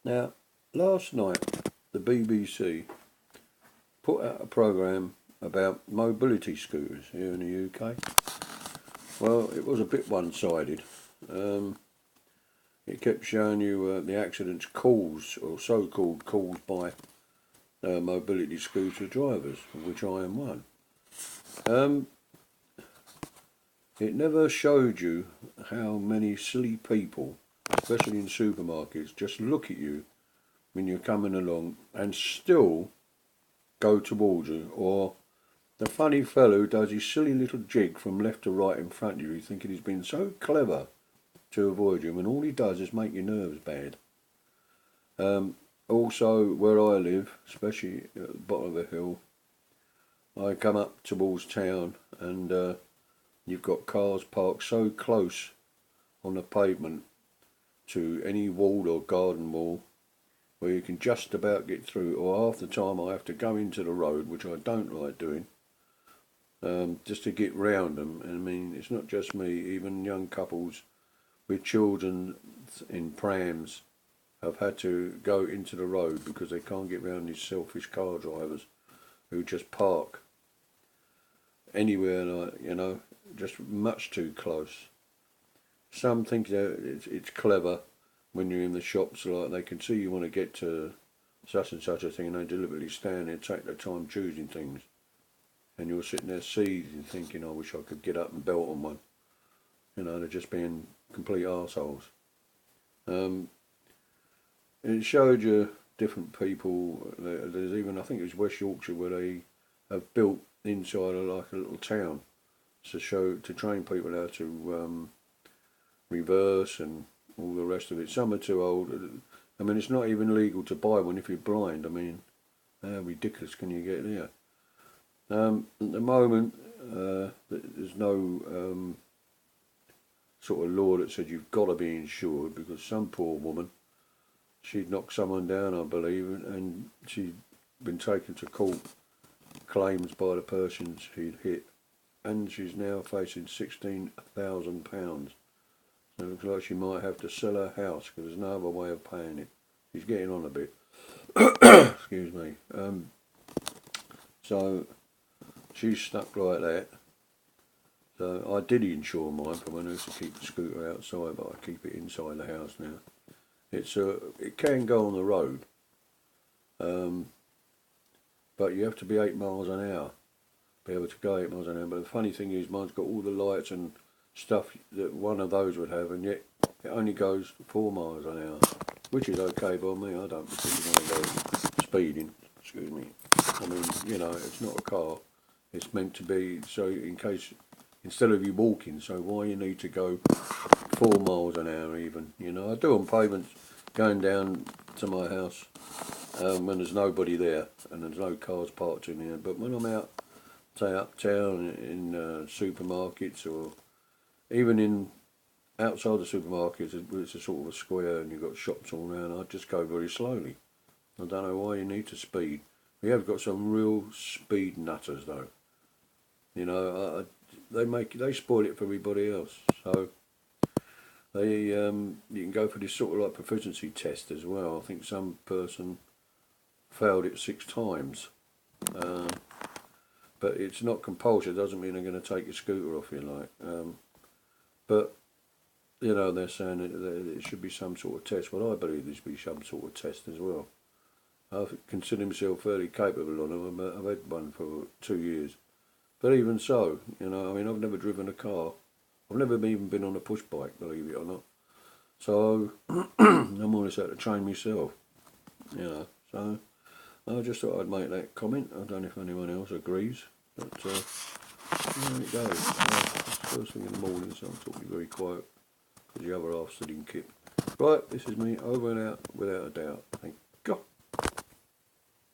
Now, last night the BBC put out a programme about mobility scooters here in the UK. Well, it was a bit one-sided. It kept showing you the accidents caused, or so-called caused by mobility scooter drivers, of which I am one. It never showed you how many silly people, especially in supermarkets, just look at you when you're coming along and still go towards you, or the funny fellow who does his silly little jig from left to right in front of you, thinking he's been so clever to avoid you, and all he does is make your nerves bad. Also, where I live, especially at the bottom of the hill, I come up towards town and you've got cars parked so close on the pavement to any wall or garden wall where you can just about get through, or half the time I have to go into the road, which I don't like doing, just to get round them. And I mean, it's not just me, even young couples with children in prams have had to go into the road because they can't get round these selfish car drivers who just park anywhere, just much too close. Some think that it's clever when you're in the shops, like they can see you want to get to such and such a thing, and they deliberately stand there, take their time choosing things, and you're sitting there seething, thinking, I wish I could get up and belt on one. They're just being complete arseholes. It showed you different people. There's even, I think it was West Yorkshire, where they have built inside of like a little town to train people how to reverse and all the rest of it. Some are too old. I mean, it's not even legal to buy one if you're blind. I mean, how ridiculous can you get there? At the moment, there's no sort of law that said you've got to be insured, because some poor woman, she'd knocked someone down, I believe, and she'd been taken to court, claims by the person she'd hit, and she's now facing £16,000. So it looks like she might have to sell her house because there's no other way of paying it. She's getting on a bit. Excuse me. So she's stuck like that. So I did insure mine for when I used to keep the scooter outside, but I keep it inside the house now. It can go on the road, but you have to be 8 miles an hour, be able to go 8 miles an hour. But the funny thing is, mine's got all the lights and stuff that one of those would have, and yet it only goes 4 miles an hour, which is okay by me. I don't particularly want to go speeding. Excuse me. I mean, it's not a car. It's meant to be so in case, instead of you walking, so why you need to go 4 miles an hour even. I do on pavements going down to my house when there's nobody there and there's no cars parked in here. But when I'm out, say uptown in supermarkets, or even in outside the supermarkets, it's a sort of a square and you've got shops all around, I just go very slowly. I don't know why you need to speed. We have got some real speed nutters though. They spoil it for everybody else. So you can go for this sort of like proficiency test as well. I think some person failed it 6 times. But it's not compulsory. It doesn't mean they're going to take your scooter off you, but they're saying that it should be some sort of test. Well, I believe there should be some sort of test as well. I consider myself fairly capable on them. I've had one for 2 years, but even so, I mean, I've never driven a car. I've never even been on a push bike, believe it or not. So I'm always had to train myself. So I just thought I'd make that comment. I don't know if anyone else agrees, but there it goes. First thing in the morning, so I'm talking very quiet because the other half's still in kit. Right, this is me over and out without a doubt. Thank God.